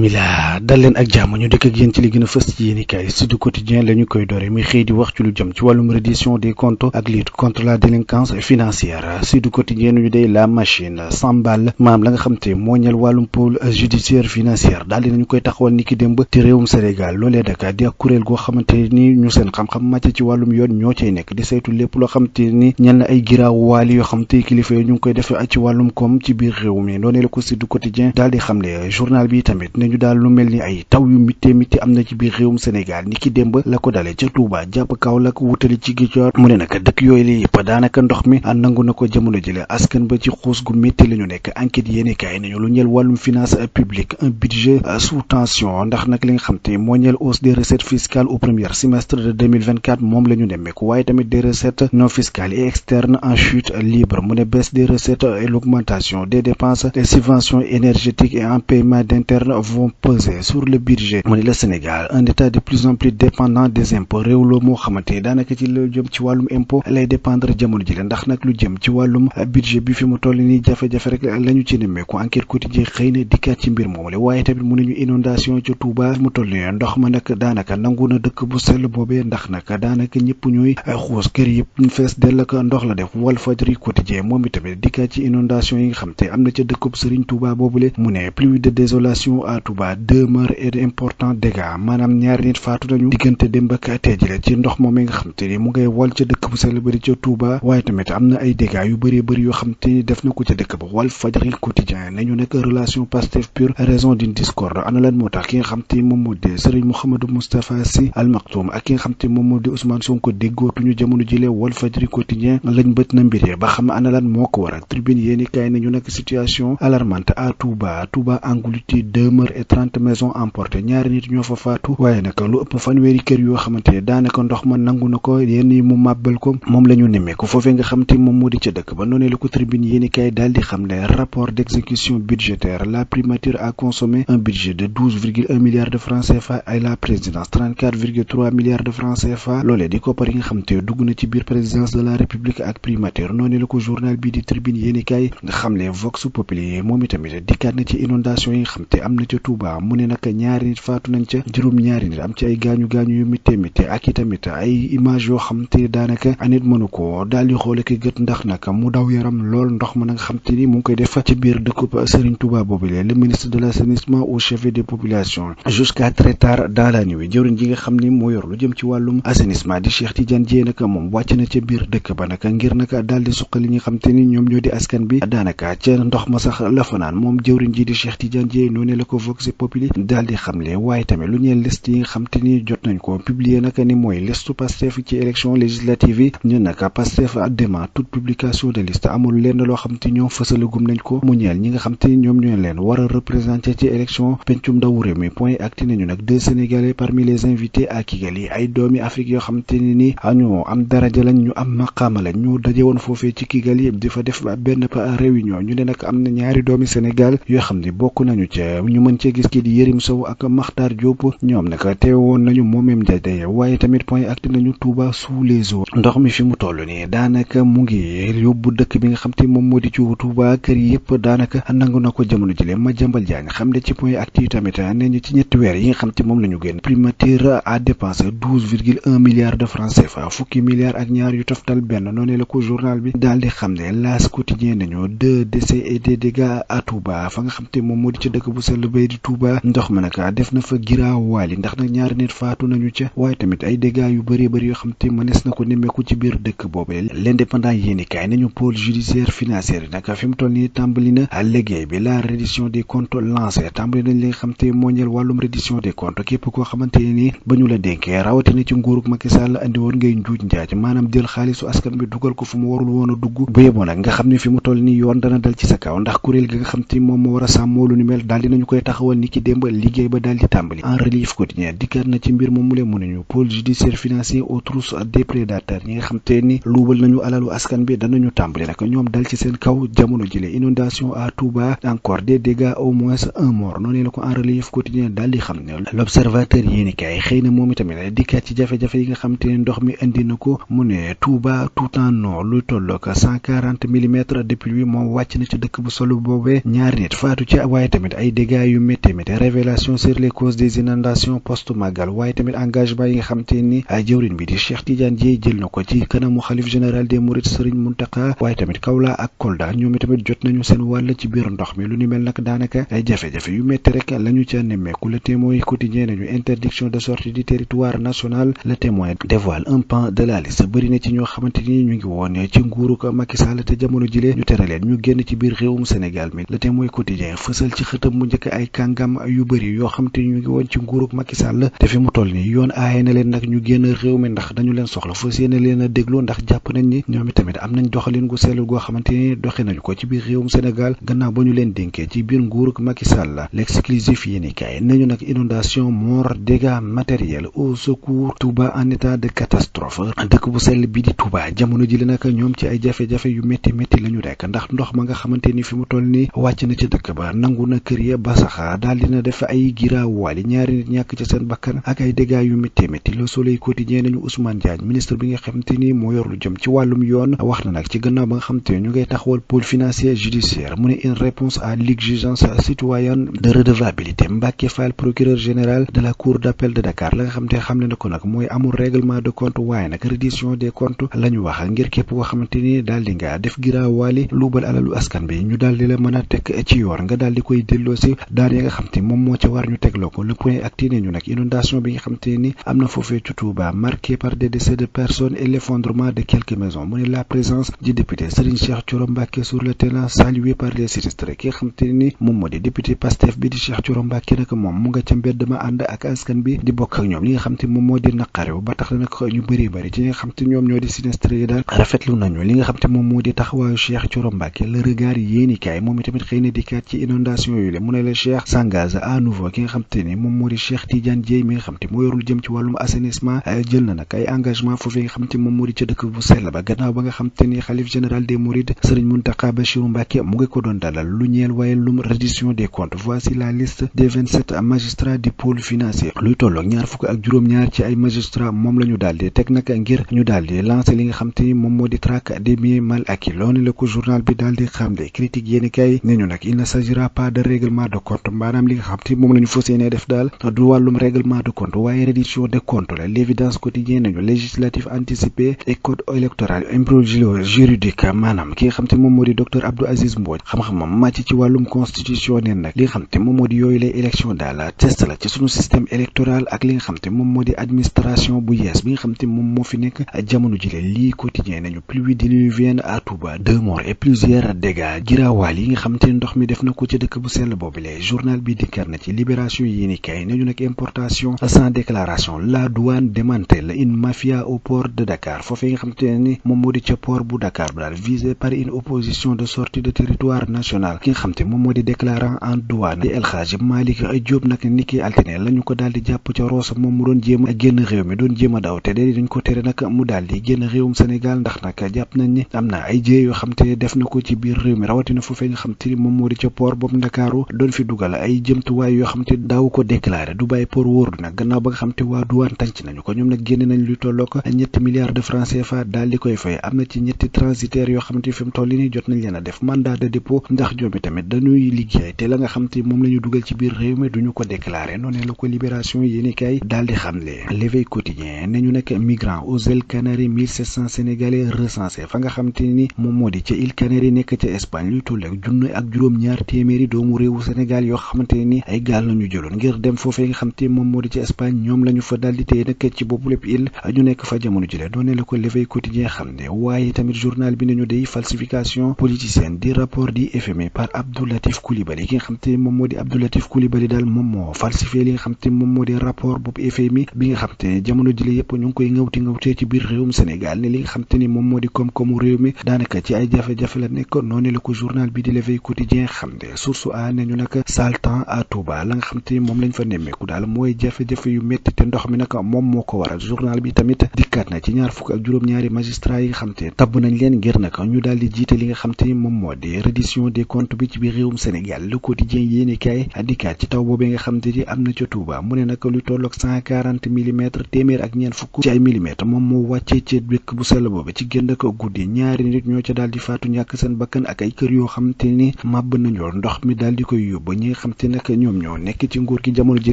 bisimila dal leen ak jàmm ñu dëkk ak yéen ci li gën a fës ci yéenekaay Sud Quotidien la ñu koy doore muy xëy di wax ci lu jëm ci wàllum reddition des comptes ak lutte contre la délinquance financière Sud Quotidien ñu day la machine s'emballe maam la nga xam te moo ñeel wàllum pôle judiciaire financière daal dinañu koy taxawal ni ki démb ci réewum Sénégal loolee Dakar di ak kuréel goo xamante ni ñu seen xam-xam màcc ci wàllum yoon ñoo cay nekk di saytu lépp loo xamante ni ñel na ay giraaw waali yoo xam te kilifa yi ñu ngi koy defee ci wàllum koom ci biir réew mi noonee la ko Sud Quotidien daal di xamle journal bi tamit nañu daal lu mel ni ay taw yu mittee mitti am na ci biir réewum Sénégal ni ki démb la ko dale ca Touba jàpp Kaolack wutali ci Ziguinchor mu ne nag dëkk yooyu la yëpp daanaka ndox mi nangu na ko jamono jële askan ba ci xuus gu métti la ñu nekk enquête yéene kaay nañu lu ñeel wàllum finance publique un budget sous tension ndax nag li nga xam te moo ñeel hausse des recettes fiscales au premier semestre de 2024 moom la ñu nemmeeku waaye tamit des recettes non fiscales et externes en chute libre mu ne baisse des recettes et l'augmentation des dépenses des subventions énergétiques et en paiement d'interne vont peser sur le budget mu ne le Sénégal un état de plus en plus dépendant des impôts réew la moo xamante daanaka ci lu jëm ci wàllum impôt lay dépendre jamono ji la ndax nag lu jëm ci wàllum budget bi fi mu toll nii jafe-jafe rek la ñu ci nemmeeku enquête quotidien xëy na dikkaat ci mbir moomu la waaye tamit mu nañu inondation ci Touba fi mu toll nii ndox ma nag daanaka nangu na dëkk bu sell boobee ndax nag daanaka ñëpp ñuy xuus kër yëpp fees dell ak ndox la def Walfadjri quotidien moom itamit dikkaat ci inondation yi nga xam te am na ca dëkkub Serigne Touba boobule mu ne pluie de désolation à Touba deux meurtres et d'importants dégâts maanaam ñaari nit faatu nañu diggante démb ak tey jii ci ndox moom yi nga xam te ni mu ngay wal ca dëkk bu sell bëri ca Touba waaye tamit am na ay dégâts yu bëree bëri yoo xam te ni def na ko ca dëkk ba Walfadjri quotidien nañu nekk relation Pastef pure raison d'une discorde ana lan moo tax ki nga xam te moom moo di Serigne Mouhamadou Moustapha Sy Al Maktoum ak ki nga xam te moom moo di Ousmane Sonko déggootuñu jamono jile Walfadjri quotidien lañ bët na mbir ba xam ana lan moo ko waral tribune yéeni kaay nañu nekk situation alarmante à Touba englouti 2 meurtres et 30 maisons emportées ñaari nit ñoo fa faatu waaye nag lu ëpp fanweeri kër yoo xamante ne daanaka ndox ma nangu na ko yenn yi mu màbbal ko moom la ñu nemmeeku foofee nga xam te moom moo di ca dëkk ba noonu la ko tribune yéeni kaay daal di xam ne rapport d'exécution budgétaire la primature a consommé un budget de 12,1 milliards de francs CFA et la présidence 34,3 milliards de francs CFA loolee di koppar yi nga xam te dugg na ci biir présidence de la république ak primature noonu la ko journal bi di tribune yéeni kaay nga xam ne Vox Populi moom itamit dikkaat na ci inondation yi nga xam te am na ca Touba mu ne nag ñaari nit faatu nañ ca juróom-ñaari nit am ci ay gaañu-gaañu yu métte ak i tamit ay image yoo xam te daanaka nit mënu ko daal di xoole ki gët ndax nag mu daw yaram lool ndox ma nga xam te ni mu ngi koy def ci biir dëkkub Serigne Touba boobu le ministre de l'assainissement au chef des populations jusqu'à très tard dans la nuit jëwriñ ji nga xam ni moo yor lu jëm ci wàllum assainissement di Cheikh Tidiane Dièye nag moom wàcc na ca biir dëkk ba nag ngir nag daal di suqali ñi nga xam te ni ñoom ñoo di askan bi daanaka ca ndox ma sax la fanaan moom jëwriñ ji di Cheikh Tidiane Dièye noonu la ko Vox Populi daal di xamle waaye tamit lu ñeel liste yi nga xam te ni jot nañ ko publier nag ni mooy liste Pastef ci élection législative yi ñu nag Pastef dément toute publication de liste amul lenn loo xam te ñoom fësalagum nañ ko mu ñeel ñi nga xam te ni ñoom ñoo leen war a représenter ci élection pencum ndawu réew mi point acti nañu nag 2 Sénégalais parmi les invités à Kigali ay doomi Afrique yoo xam te ni ñu am daraja lañ ñu am maqaama lañ ñu daje woon foofee ci Kigali di fa def benn réunion ñu ne nag am na ñaari doomi Sénégal yoo xam ne bokk nañu ca ñu mën cee gis kii di Yérim Sow ak Makhtar Diop ñoom nag teewoon nañu moomeem daje waaye tamit point acti nañu Touba sous les eaux ndox mi fi mu toll nii daanaka mu ngi yóbbu dëkk bi nga xam te moom moo di ci Touba kër yi yëpp daanaka nangu na ko jamono jële Madiambal Diagne xam ne ci point acti tamit nee ñu ci ñetti weer yi nga xam te moom la ñu génn primature a dépensé 12,1 milliards de francs CFA fukki milliards ak ñaar yu toftal benn noonu la ko journal bi daal di xam ne L'As quotidien nañu 2 décès et des dégâts à Touba fa nga xam te moom moo di ci dëkk bu sell bay di Touba ndox ma nag def na fa giraawaali ndax nag ñaari nit faatu nañu ca waaye tamit ay dégâts yu bëree bëri yoo xam te mënees na ko nemmeeku ci biir dëkk boobee l'indépendant yéeni kaay nañu pôle judiciaire financier nag fi mu toll nii tàmbali na liggéey bi la reddition des comptes lancé tàmbali nañ li nga xam te moo ñeel wàllum reddition des comptes képp koo xamante ni ba ñu la dénkee rawatina ci nguurug Macky Sall andi woon ngay njuuj njaaj maanaam jël xaalisu askan bi dugal ko fu mu warul woon a dugg bu yeboo nag nga xam ne fi mu toll nii yoon dana dal ci sa kaw ndax kuréel gi nga xam te moom moo war a sàmmoo lu ni mel daal dinañu koy taxawal ni ki démb liggéey ba daal di tàmbali en relief quotidien dikkaat na ci mbir moom mu leen mënuñu pôle judiciaire financier aux trousses des prédateurs ñi nga xam te ni luubal nañu alalu askan bi danañu tàmbali nag ñoom dal ci seen kaw jamono jile inondation à Touba encore des dégâts au moins un mort noonu la ko en relief quotidien daal di xam ne l'observateur yéeni kaay xëy na moom itamit dikkaat ci jafe-jafe yi nga xam te ne ndox mi indi na ko mu ne Touba tout en eau lu tollook 140 millimètres de pluie moom wàcc na ci dëkk bu solo boobee ñaari nit faatu ci waaye tamit ay dégâts yu yu métti révélation sur les causes des inondations post magal waaye tamit engagement yi nga xamante ni jëwriñ bi di Cheikh Tidiane Dièye jël na ko ci kanamu xalif général des mourides Serigne Mountakha waaye tamit Kaolack ak Kolda ñoom tamit jot nañu seen wàll ci biir ndox mi lu ni mel nag daanaka ay jafe-jafe yu métti rek lañu ca nemmeeku. Le Témoin quotidien nañu interdiction de sortie du territoire national. Le Témoin dévoile un pan de la liste bëri na ci ñoo xamante ni ñu ngi woon ci nguuru ko Macky Sall te jamono jile ñu tere leen ñu génn ci biir réewum Sénégal mi. Le Témoin quotidien fësal ci xëtam mu njëkk ay kàngam yu bëri yoo xamante ni ñu ngi woon ci nguuruk Macky Sall te fi mu toll nii yoon aaye na leen nag ñu génn réew mi ndax dañu leen soxla fas yéene leen a déglu ndax jàpp nañ ni ñoom tamit am nañ doxalin gu sellul goo xamante ni doxe nañu ko ci biir réewum Sénégal gannaaw ba ñu leen dénkee ci biir nguuruk Macky Sall. L'exclusif yéeni kaay nañu nag inondation mort dégâts matériels au secours Touba en état de catastrophe. dëkk bu sell bi di Touba jamono ji li nag ñoom ci ay jafe-jafe yu métti la ñu rekk ndax ndox ma nga xamante ni fi mu toll nii wàcc na ci dëkk ba nangu na kër ya ba sax daal dina def ay giraawaali ñaari nit ñàkk ci seen bakkan ak ay dégâts yu métti. Le Soleil quotidien nañu Ousmane Diagne ministre bi nga xamante ni moo yor lu jëm ci wàllum yoon wax na nag ci gannaaw ba nga xamante ni ñu ngay taxawal pôle financier judiciaire mu ne une réponse à l'exigence citoyenne de redevabilité. Mbacké Fall procureur général de la cour d'appel de Dakar la nga xamante xam ne ko nag mooy amul règlement de compte waaye nag reddition des comptes la ñu wax ngir képp koo xamante ni daal di nga def giraawaali luubal alalu askan bi ñu daal di la mën a teg ci yoon nga daal di koy delloosi daan ya nga xam te moom moo ca war ñu tegloo ko. Le Point acti ne ñu nag inondation bi nga xam te ni am na foofee ci Touba marqué par des décès de personnes et l'effondrement de quelques maisons mu ne la présence du député Serigne Cheikh Thioro Mbacké sur le terrain salué par les sinistrés ki nga xam te ni moom moo di député Pastef bi di Cheikh Thioro Mbacké nag moom mu nga ca mbedd ma ànd ak askan bi di bokk ak ñoom li nga xam te moom moo di naqarew ba tax na nag ñu bëri ci ñi nga xam te ñoom ñoo di sinistré yi daal rafetlu nañu li nga xam te moom moo di taxawaayu Cheikh Thioro Mbacké. Le Regard yéenikaay moom itamit xëy na dikkaat ci inondation yooyu la mu ne la Cheikh s'engage à nouveau ki nga xam te ni moom moo di Cheikh Tidiane Dièye mi nga xam te moo yorul jëm ci wàllum assainissement jël na nag ay engagement foofee nga xam te moom moo di ca dëkk bu sell ba gannaaw ba nga xam te ni xalif général des mourides Serigne Mountakha Bassirou Mbacké mu ngi ko doon dalal lu ñeel waaye lum reddition des comptes. Voici la liste des 27 magistrats du pôle financier luy tolloog ñaar fukk ak juróom-ñaar ci ay magistrats moom la ñu daal di teg nag ngir ñu daal di lancer li nga xam te ni moom moo di traque des biens mal acquis loolu la ko journal bi daal di xamle. Critique yéeni kay ne ñu nag il ne s'agira pas de règlement de compte maanaam li nga xam te moom la ñu fas yéene def daal du wàllum règlement de compte waaye reddition des comptes la. L'évidence quotidien nañu législatif anticipé et code électoral imbroglio juridique maanaam ki nga xam te moom moo di docteur Abdou Aziz Mbodj xam-xamam màcc ci wàllum constitutionnel nag li nga xam te moom moo di yooyu lay élection daal test la ci sunu système électoral ak li nga xam te moom moo di administration bu yees bi nga xam te moom moo fi nekk jamono jile. lii quotidien nañu pluie diluvienne à Touba 2 morts et plusieurs dégâts giraawaal yi nga xam te ndox mi def na ko ci dëkk bu sell boobule. Journal bi dikkar na ci Libération yéeni kay nañu nag importation sans déclaration la douane démantèle une mafia au port de Dakar foofee nga xam te ni moom moo di ca port bu Dakar bu daal visé par une opposition de sortie de territoire national ki nga xam te moom moo di déclarant en douane di El Hadji Malick Diop nag niki altine la ñu ko daal di jàpp ca Rosso moom mu doon jéem a génn réew mi doon jéem a daw te dañ ko tere nag mu daal di génn réewum Sénégal ndax nag jàpp nañ ni am na ay jéey yoo xam te def na ko ci biir réew mi rawatina foofee nga xam te ni moom moo di ca port boobu Ndakaaru doon fi dugal ay jëmtuwaay yoo xam te daaw ko déclaré du bàyyi port wóor nag gannaaw ba nga xam te waa douane tànc nañu ko ñoom nag génne nañ lu tolloo ko ñetti milliards de francs CFA daal di koy fay am na ci ñetti transitaires yoo xam te fi mu toll nii jot nañ leen a def mandat de dépôt ndax ñoom tamit dañuy liggéey te la nga xam te moom la ñu dugal ci biir réew mi duñu ko déclaré noonu la ko Libération yéeni kay daal di xamle. L'éveil quotidien nañu nag migrants aux îles Canaries 1700 sénégalais recensés fa nga xam te ni moom moo di ca îles Canaries nekk ca Espagne luy toll ak junni ak juróom-ñaar téeméeri doomu réewu Sénégal yoo xamante ni ay gaal la ñu jëloon ngir dem foofee nga xam te moom moo di ca Espagne ñoom la ñu fa daal di téye nag ci boobu lépp île ñu nekk fa jamono jile doone la ko L'éveil quotidien xam ne waaye tamit journal bi nañu day falsification politicienne di rapport di FMI par Abdou Latif Coulibaly ki nga xam te moom moo di Abdou Latif Coulibaly daal moom moo falsifié li nga xam te moom moo di rapport boobu FMI bi nga xam te jamono jile yëpp ñu ngi koy ngawtee ci biir réewum Sénégal ne li nga xam te ni moom moo di koom-koomu réew mi daanaka ci ay jafe-jafe la nekk noonu la ko journal bi di L'éveil quotidien xam ne source a nañu nag sale temps à Touba la nga xam te moom lañ fa nemmeeku daal mooy jafe-jafe yu métti te ndox mi nag moom moo ko waral. journal bi tamit dikkaat na ci ñaar fukk ak juróom-ñaari magistrat yi nga xam te tabb nañ leen ngir nag ñu daal di jiite li nga xam te moom moo di reddition des comptes bi ci biir réewum Sénégal. Le quotidien yéeni kaay dikkaat ci taw boobee nga xam te am na ca Touba mu ne nag lu tolloog 140 millimètres téeméer ak ñeent fukk ci ay millimètres moom moo wàccee ci dëkk bu sell boobe ci génn ko guddi ñaari nit ñoo ca daal di faatu ñàkk seen bakkan ak ay kër yoo xam te ni màbb nañu ndox mi daal di koy yóbbu nga xam te nag ñoom ñoo nekk ci nguur gi jamono ji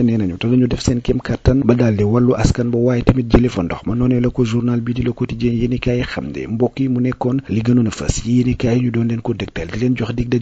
nee nañu te dañu def seen kéem kàttan ba daal di wàllu askan ba waaye tamit jële fa ndox ma noonee la ko journal bi di Le Quotidien yéenekaay xam ne mbokk yi mu nekkoon li gënoon a fas yéenekaay ñu doon leen ko dégtal di leen jox dig daje